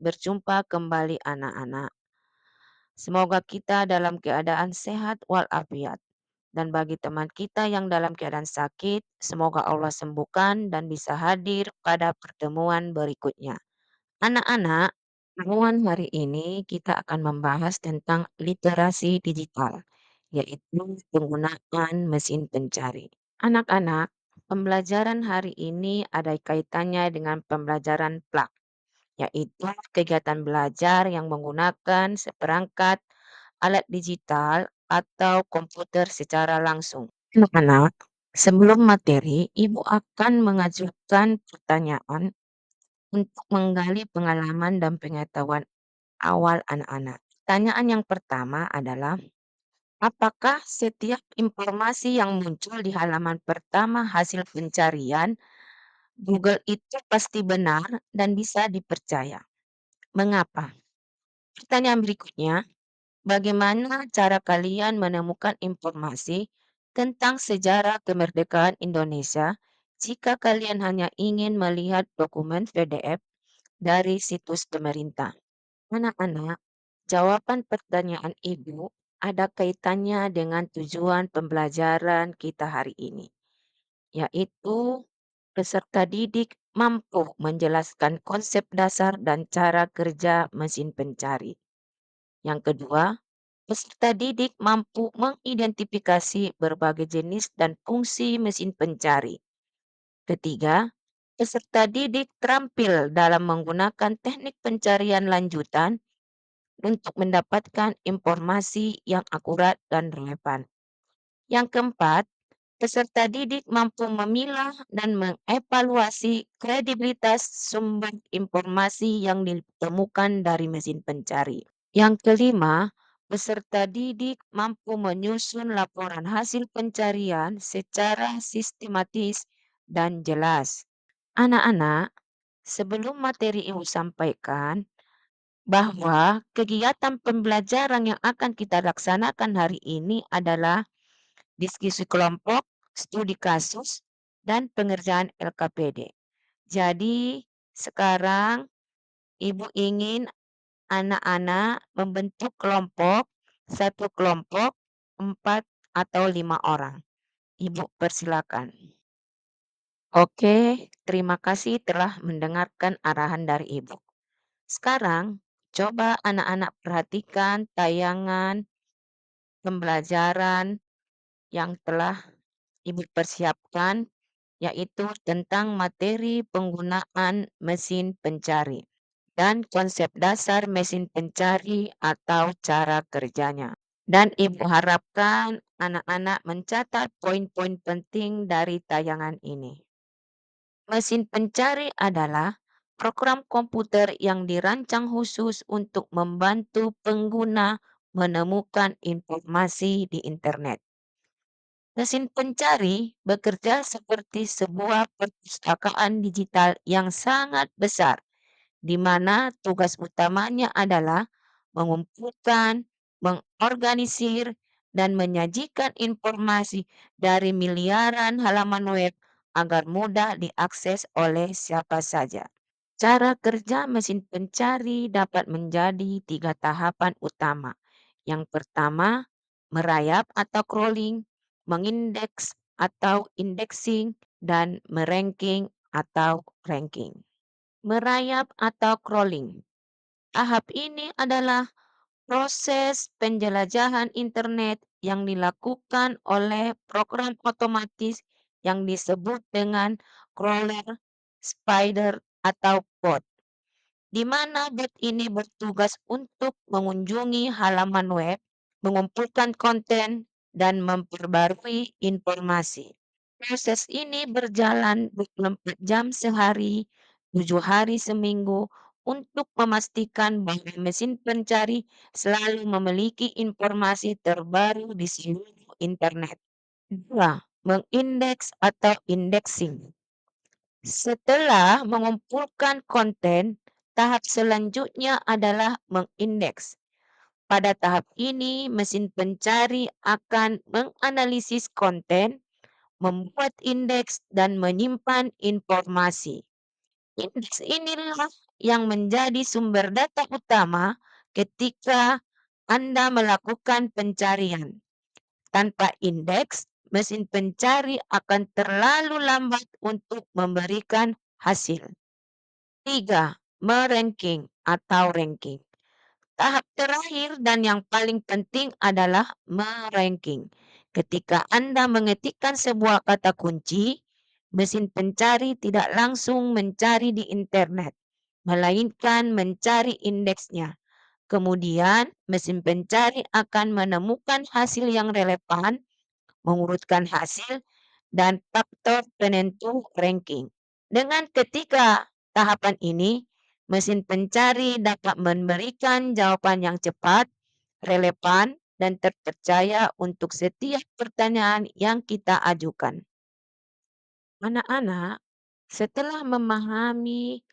berjumpa kembali anak-anak. Semoga kita dalam keadaan sehat walafiat. Dan bagi teman kita yang dalam keadaan sakit, semoga Allah sembuhkan dan bisa hadir pada pertemuan berikutnya. Anak-anak, pertemuan hari ini kita akan membahas tentang literasi digital, yaitu penggunaan mesin pencari. Anak-anak, pembelajaran hari ini ada kaitannya dengan pembelajaran plak, yaitu kegiatan belajar yang menggunakan seperangkat alat digital atau komputer secara langsung. Anak-anak, sebelum materi, Ibu akan mengajukan pertanyaan untuk menggali pengalaman dan pengetahuan awal anak-anak. Pertanyaan yang pertama adalah, apakah setiap informasi yang muncul di halaman pertama hasil pencarian Google itu pasti benar dan bisa dipercaya? Mengapa? Pertanyaan berikutnya, bagaimana cara kalian menemukan informasi tentang sejarah kemerdekaan Indonesia jika kalian hanya ingin melihat dokumen PDF dari situs pemerintah? Anak-anak, jawaban pertanyaan Ibu ada kaitannya dengan tujuan pembelajaran kita hari ini, yaitu peserta didik mampu menjelaskan konsep dasar dan cara kerja mesin pencari. Yang kedua, peserta didik mampu mengidentifikasi berbagai jenis dan fungsi mesin pencari. Ketiga, peserta didik terampil dalam menggunakan teknik pencarian lanjutan untuk mendapatkan informasi yang akurat dan relevan. Yang keempat, peserta didik mampu memilah dan mengevaluasi kredibilitas sumber informasi yang ditemukan dari mesin pencari. Yang kelima, peserta didik mampu menyusun laporan hasil pencarian secara sistematis dan jelas. Anak-anak, sebelum materi Ibu sampaikan, bahwa kegiatan pembelajaran yang akan kita laksanakan hari ini adalah diskusi kelompok, studi kasus, dan pengerjaan LKPD. Jadi, sekarang Ibu ingin anak-anak membentuk kelompok, satu kelompok, 4 atau 5 orang. Ibu persilakan. Oke, terima kasih telah mendengarkan arahan dari Ibu. Sekarang, coba anak-anak perhatikan tayangan pembelajaran yang telah Ibu persiapkan, yaitu tentang materi penggunaan mesin pencari dan konsep dasar mesin pencari atau cara kerjanya. Dan Ibu harapkan anak-anak mencatat poin-poin penting dari tayangan ini. Mesin pencari adalah program komputer yang dirancang khusus untuk membantu pengguna menemukan informasi di internet. Mesin pencari bekerja seperti sebuah perpustakaan digital yang sangat besar, di mana tugas utamanya adalah mengumpulkan, mengorganisir, dan menyajikan informasi dari miliaran halaman web agar mudah diakses oleh siapa saja. Cara kerja mesin pencari dapat menjadi tiga tahapan utama. Yang pertama, merayap atau crawling, mengindeks atau indexing, dan meranking atau ranking. Merayap atau crawling. Tahap ini adalah proses penjelajahan internet yang dilakukan oleh program otomatis yang disebut dengan crawler, spider, atau bot, di mana bot ini bertugas untuk mengunjungi halaman web, mengumpulkan konten, dan memperbarui informasi. Proses ini berjalan 24 jam sehari, 7 hari seminggu untuk memastikan bahwa mesin pencari selalu memiliki informasi terbaru di seluruh internet. 2. Mengindeks atau indexing. Setelah mengumpulkan konten, tahap selanjutnya adalah mengindeks. Pada tahap ini, mesin pencari akan menganalisis konten, membuat indeks, dan menyimpan informasi. Indeks inilah yang menjadi sumber data utama ketika Anda melakukan pencarian. Tanpa indeks, mesin pencari akan terlalu lambat untuk memberikan hasil. 3. Meranking atau ranking. Tahap terakhir dan yang paling penting adalah meranking. Ketika Anda mengetikkan sebuah kata kunci, mesin pencari tidak langsung mencari di internet, melainkan mencari indeksnya. Kemudian, mesin pencari akan menemukan hasil yang relevan, mengurutkan hasil, dan faktor penentu ranking. Dengan ketiga tahapan ini, mesin pencari dapat memberikan jawaban yang cepat, relevan, dan terpercaya untuk setiap pertanyaan yang kita ajukan. Anak-anak, setelah memahami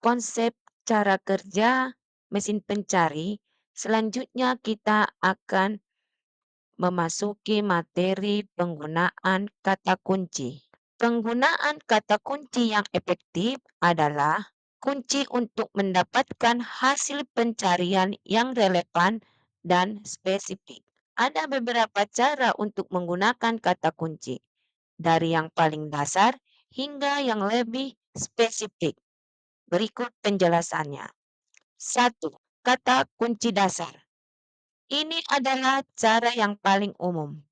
konsep cara kerja mesin pencari, selanjutnya kita akan memasuki materi penggunaan kata kunci. Penggunaan kata kunci yang efektif adalah kunci untuk mendapatkan hasil pencarian yang relevan dan spesifik. Ada beberapa cara untuk menggunakan kata kunci, dari yang paling dasar hingga yang lebih spesifik. Berikut penjelasannya. 1. Kata kunci dasar. Ini adalah cara yang paling umum.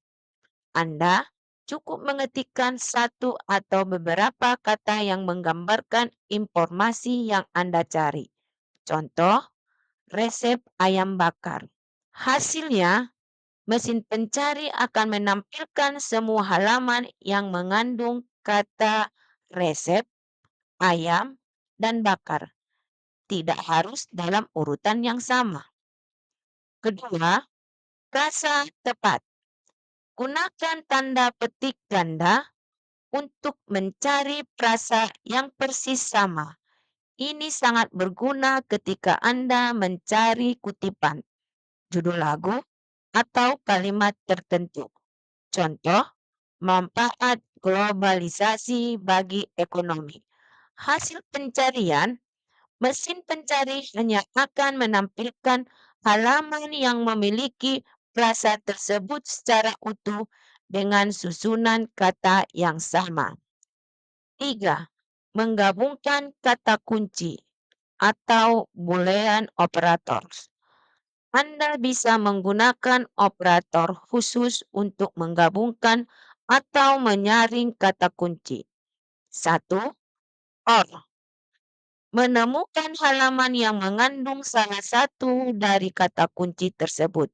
Anda cukup mengetikkan satu atau beberapa kata yang menggambarkan informasi yang Anda cari. Contoh, resep ayam bakar. Hasilnya, mesin pencari akan menampilkan semua halaman yang mengandung kata resep, ayam, dan bakar. Tidak harus dalam urutan yang sama. Kedua, frasa tepat. Gunakan tanda petik ganda untuk mencari frasa yang persis sama. Ini sangat berguna ketika Anda mencari kutipan, judul lagu, atau kalimat tertentu. Contoh, manfaat globalisasi bagi ekonomi. Hasil pencarian, mesin pencari hanya akan menampilkan halaman yang memiliki frasa tersebut secara utuh dengan susunan kata yang sama. 3. Menggabungkan kata kunci atau Boolean operators. Anda bisa menggunakan operator khusus untuk menggabungkan atau menyaring kata kunci. 1. OR. Menemukan halaman yang mengandung salah satu dari kata kunci tersebut.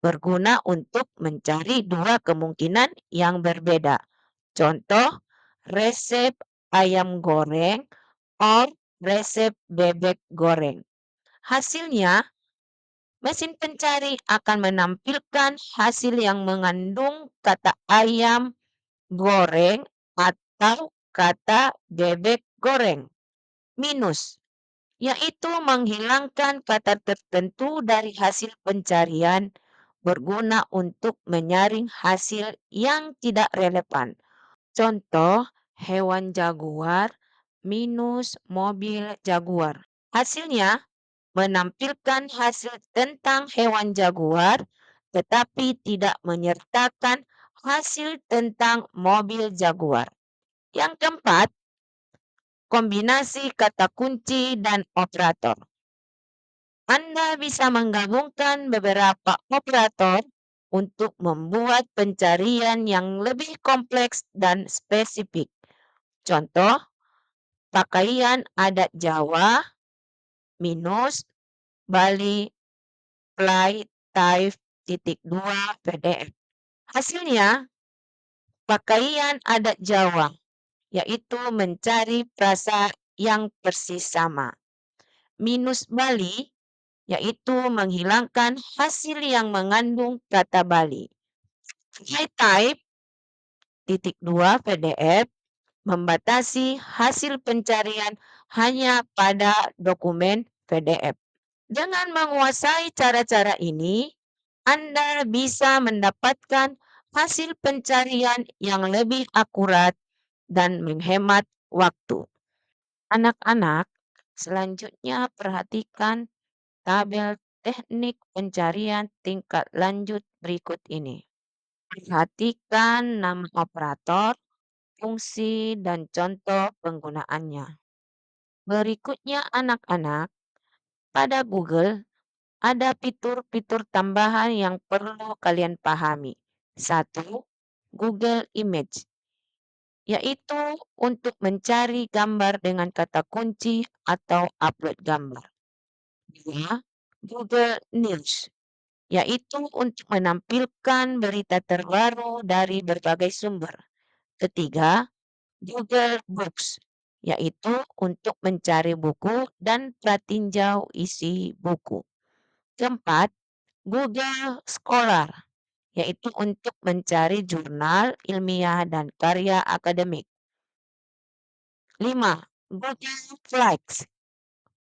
Berguna untuk mencari dua kemungkinan yang berbeda. Contoh, resep ayam goreng or resep bebek goreng. Hasilnya, mesin pencari akan menampilkan hasil yang mengandung kata ayam goreng atau kata bebek goreng. Minus, yaitu menghilangkan kata tertentu dari hasil pencarian, berguna untuk menyaring hasil yang tidak relevan. Contoh, hewan jaguar minus mobil jaguar. Hasilnya menampilkan hasil tentang hewan jaguar, tetapi tidak menyertakan hasil tentang mobil jaguar. Yang keempat, kombinasi kata kunci dan operator. Anda bisa menggabungkan beberapa operator untuk membuat pencarian yang lebih kompleks dan spesifik. Contoh, pakaian adat Jawa minus Bali fly type titik 2 PDF. Hasilnya, pakaian adat Jawa, yaitu mencari frasa yang persis sama. Minus Bali, yaitu menghilangkan hasil yang mengandung kata Bali. Fly type titik 2 PDF membatasi hasil pencarian hanya pada dokumen PDF. Dengan menguasai cara-cara ini, Anda bisa mendapatkan hasil pencarian yang lebih akurat dan menghemat waktu. Anak-anak, Selanjutnya, perhatikan tabel teknik pencarian tingkat lanjut berikut ini. Perhatikan nama operator, fungsi, dan contoh penggunaannya. Berikutnya, anak-anak, pada Google ada fitur-fitur tambahan yang perlu kalian pahami. Satu, Google Image, yaitu untuk mencari gambar dengan kata kunci atau upload gambar. Dua, Google News, yaitu untuk menampilkan berita terbaru dari berbagai sumber. Ketiga, Google Books, yaitu untuk mencari buku dan pratinjau isi buku. Keempat, Google Scholar, yaitu untuk mencari jurnal ilmiah dan karya akademik. 5. Google Flights,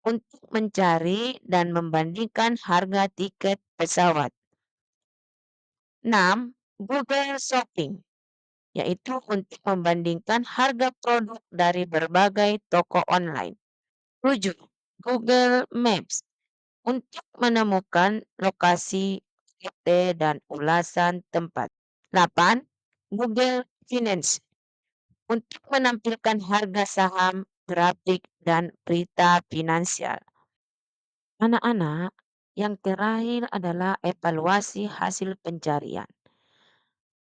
untuk mencari dan membandingkan harga tiket pesawat. 6. Google Shopping, yaitu untuk membandingkan harga produk dari berbagai toko online. 7. Google Maps, untuk menemukan lokasi, rute, dan ulasan tempat. 8. Google Finance, untuk menampilkan harga saham, grafik, dan berita finansial. Anak-anak, yang terakhir adalah evaluasi hasil pencarian.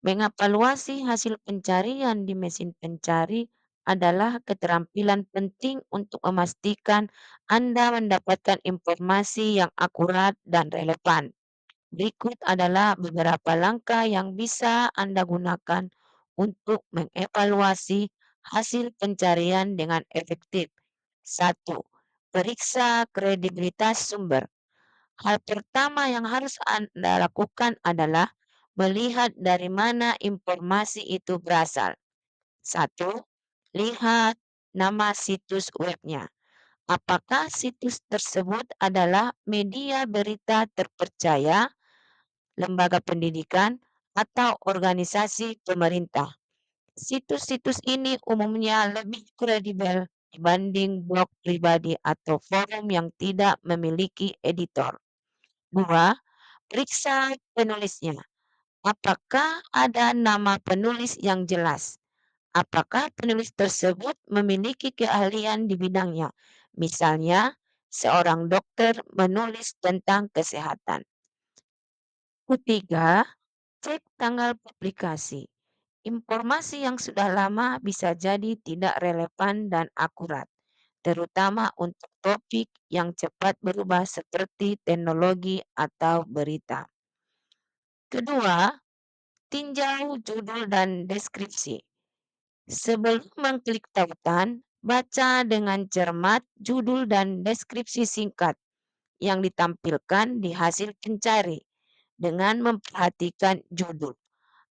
Mengevaluasi hasil pencarian di mesin pencari adalah keterampilan penting untuk memastikan Anda mendapatkan informasi yang akurat dan relevan. Berikut adalah beberapa langkah yang bisa Anda gunakan untuk mengevaluasi hasil pencarian dengan efektif. Satu, periksa kredibilitas sumber. Hal pertama yang harus Anda lakukan adalah melihat dari mana informasi itu berasal. Satu, lihat nama situs webnya. Apakah situs tersebut adalah media berita terpercaya, lembaga pendidikan, atau organisasi pemerintah? Situs-situs ini umumnya lebih kredibel dibanding blog pribadi atau forum yang tidak memiliki editor. 2. Periksa penulisnya. Apakah ada nama penulis yang jelas? Apakah penulis tersebut memiliki keahlian di bidangnya? Misalnya, seorang dokter menulis tentang kesehatan. Ketiga, cek tanggal publikasi. Informasi yang sudah lama bisa jadi tidak relevan dan akurat, terutama untuk topik yang cepat berubah seperti teknologi atau berita. Kedua, tinjau judul dan deskripsi. Sebelum mengklik tautan, baca dengan cermat judul dan deskripsi singkat yang ditampilkan di hasil pencari dengan memperhatikan judul.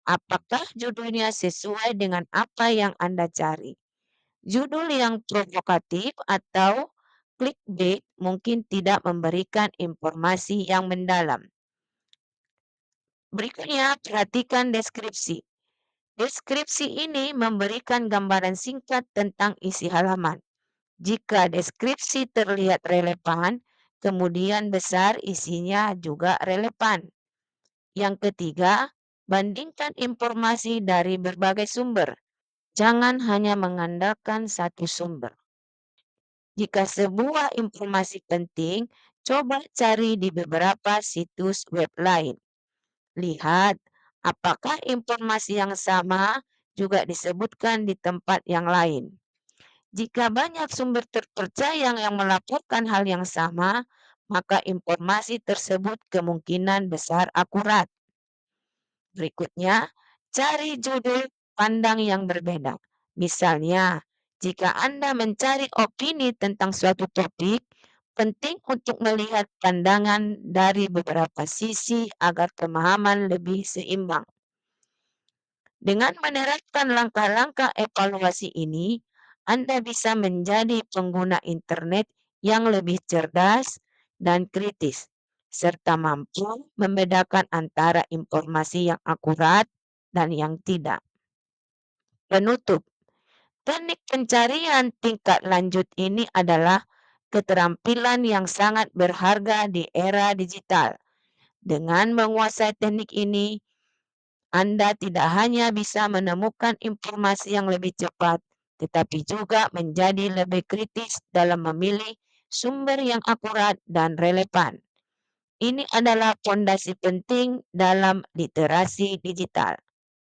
Apakah judulnya sesuai dengan apa yang Anda cari? Judul yang provokatif atau clickbait mungkin tidak memberikan informasi yang mendalam. Berikutnya, perhatikan deskripsi. Deskripsi ini memberikan gambaran singkat tentang isi halaman. Jika deskripsi terlihat relevan, kemudian besar isinya juga relevan. Yang ketiga, bandingkan informasi dari berbagai sumber. Jangan hanya mengandalkan satu sumber. Jika sebuah informasi penting, coba cari di beberapa situs web lain. Lihat apakah informasi yang sama juga disebutkan di tempat yang lain. Jika banyak sumber terpercaya yang melaporkan hal yang sama, maka informasi tersebut kemungkinan besar akurat. Berikutnya, cari judul pandang yang berbeda. Misalnya, jika Anda mencari opini tentang suatu topik, penting untuk melihat pandangan dari beberapa sisi agar pemahaman lebih seimbang. Dengan menerapkan langkah-langkah evaluasi ini, Anda bisa menjadi pengguna internet yang lebih cerdas dan kritis, serta mampu membedakan antara informasi yang akurat dan yang tidak. Penutup, teknik pencarian tingkat lanjut ini adalah keterampilan yang sangat berharga di era digital. Dengan menguasai teknik ini, Anda tidak hanya bisa menemukan informasi yang lebih cepat, tetapi juga menjadi lebih kritis dalam memilih sumber yang akurat dan relevan. Ini adalah fondasi penting dalam literasi digital.